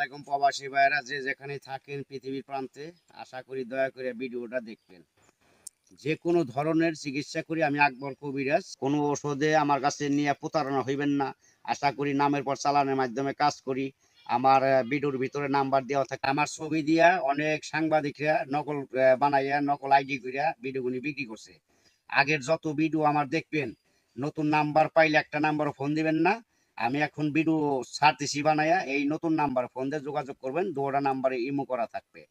আলাইকুম প্রবাসী ভাইরা, যে যেখানে থাকেন পৃথিবীর প্রান্তে, আশা করি দয়া করে ভিডিওটা দেখবেন। যে কোনো ধরনের চিকিৎসা করি আমি, আকবর কবিরাজ। কোনো ওষুধে আমার কাছে নিয়ে প্রতারণা হইবেন না। আশা করি নামের পর চালানের মাধ্যমে কাজ করি। আমার ভিডিওর ভিতরে নাম্বার দেওয়া থাকে। আমার ছবি দিয়া অনেক সাংবাদিকরা নকল বানাইয়া নকল আইডি করিয়া ভিডিওগুলি বিক্রি করছে। আগের যত ভিডিও আমার দেখবেন, নতুন নাম্বার পাইলে একটা নাম্বারও ফোন দিবেন না। আমি এখন ভিডিও ছাড়তেছি বানাইয়া, এই নতুন নাম্বার ফোন দিয়ে যোগাযোগ করবেন। দুটা নাম্বারে ইমো করা থাকবে।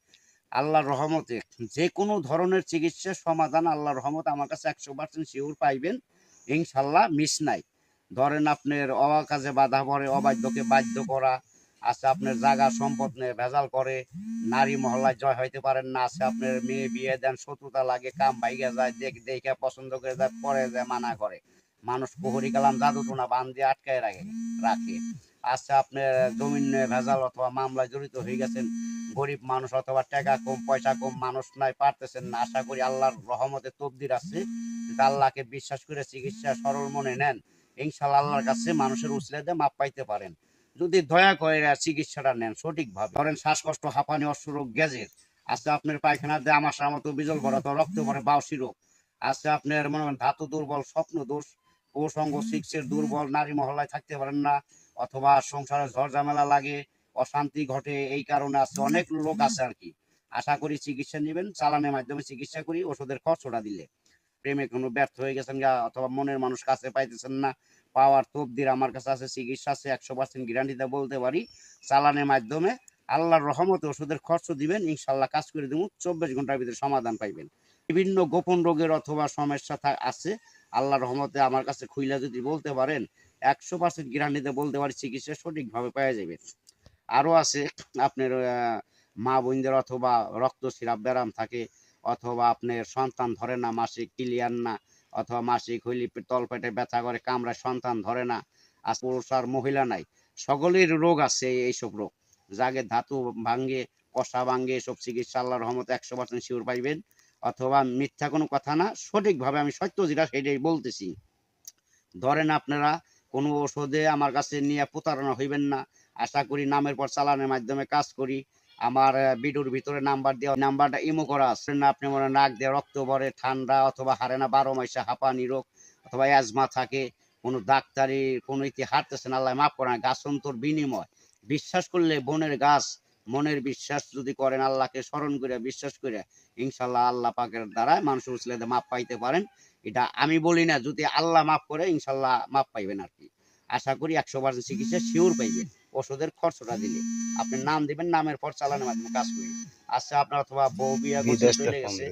আল্লাহর রহমতে যে কোনো ধরনের চিকিৎসার সমাধান আল্লাহর রহমতে আমার কাছে 100% শিওর পাইবেন ইনশাল্লাহ, মিস নাই। ধরেন আপনার অকাজে বাধা পড়ে, অবাধ্যকে বাধ্য করা আছে, আপনার জায়গা সম্পদ নিয়ে ভেজাল করে, নারী মহল্লায় জয় হইতে পারেন না, আছে আপনার মেয়ে বিয়ে দেন, শত্রুতা লাগে, কাম ভাইগা যায়, দেখে পছন্দ করে যায়, পরে যায় মানা করে, মানুষ প্রহরী কালাম জাদু টোনা বান দিয়ে আটকায় রাখে। আচ্ছা, আপনার জমিন ভেজাল অথবা মামলায় জড়িত হয়ে গেছেন, গরিব মানুষ অথবা টাকা কম পয়সা কম মানুষ নাই, পারতেছেন না, আশা করি আল্লাহর রহমতে তকদির আছে, আল্লাহকে বিশ্বাস করে চিকিৎসা সরল মনে নেন, ইনশাআল্লাহ আল্লাহর কাছে মানুষের উসিলাতে মাপ পাইতে পারেন। যদি দয়া করে চিকিৎসাটা নেন সঠিকভাবে। ধরেন শ্বাসকষ্ট, হাঁপানি, অশ্বরোগ, গ্যাজের আছে, আপনার পায়খানা দিয়ে আমার মতো বিজল ভরা তো রক্ত ভরে বাউসি রোগ আছে, আপনার মনে করেন ধাতু দুর্বল, স্বপ্ন দোষ, প্রসঙ্গ সিক্সের দুর্বল, নারী মহল্লায় থাকতে পারেন না, অথবা সংসারে ঝড় ঝামেলা লাগে, অশান্তি ঘটে, এই কারণে আছে, অনেক লোক আছে আর কি। আশা করি চিকিৎসা নেবেন, চালানের মাধ্যমে চিকিৎসা করি, ওষুধের খরচটা দিলে। প্রেমে কোনো ব্যর্থ হয়ে গেছেন গা, অথবা মনের মানুষ কাছে পাইতেছেন না, পাওয়ার তবদির আমার কাছে আছে, চিকিৎসা আছে, 100% গ্যারান্টিতে বলতে পারি। চালানের মাধ্যমে আল্লাহর রহমতে ওষুধের খরচ দিবেন, ইনশাল্লাহ কাজ করে দেবো, 24 ঘন্টার ভিতরে সমাধান পাইবেন। বিভিন্ন গোপন রোগের অথবা সমস্যা আছে, আল্লাহর রহমতে আমার কাছে খুইলা যদি বলতে পারেন, 100% গ্যারান্টিতে বলতে পারি চিকিৎসা সঠিকভাবে পাওয়া যাবে। আরও আছে আপনার মা বোনদের অথবা রক্তস্রাব ব্যারাম থাকে, অথবা আপনার সন্তান ধরে না, মাসিক ক্লিয়ার না, অথবা মাসিক হইলে তলপেটে ব্যথা করে, কামড়ায়, সন্তান ধরে না, আর পুরুষ আর মহিলা নাই, সকলের রোগ আছে এইসব রোগ। জাগে ধাতু ভাঙ্গে, কষা ভাঙ্গে, এসব চিকিৎসা আল্লাহর রহমতে 100% শিওর পাইবেন। অথবা মিথ্যা কোনো কথা না, সঠিকভাবে আমি সত্য যেটা সেটাই বলতেছি। ধরেন আপনারা কোনো ওষুধে আমার কাছে নিয়ে প্রতারণা হইবেন না। আশা করি নামের পর চালানের মাধ্যমে কাজ করি। আমার ভিডিওর ভিতরে নাম্বার দেওয়া, নাম্বারটা ইমো করা আছে না, আপনি মনে নাক দিয়ে রক্ত পড়ে, ঠান্ডা অথবা হারে না 12 মাসে হাঁপানি রোগ, অথবা অ্যাজমা থাকে, কোনো ডাক্তারি কোনো ইতি হাঁটতেছেন, আল্লাহ মাফ করেন, গাছন্তর বিনিময় বিশ্বাস করলে বনের গাছ, মনের বিশ্বাস যদি করেন, আল্লাহকে স্মরণ করে বিশ্বাস করে, ইনশাল্লাহ আল্লাহ পাকের দ্বারায় মানুষের উসিলাতে মাপ পাইতে পারেন। এটা আমি বলি না, যদি আল্লাহ মাফ করে ইনশাল্লাহ মাফ পাইবেন আর কি। আশা করি 100% চিকিৎসা শিওর পাইবেন ওষুধের খরচটা দিলে। আপনি নাম দিবেন, নামের পর চালানোর মাধ্যমে কাজ করি। আচ্ছা, আপনার অথবা বউ বিয়া করছেন, চলে গেছে,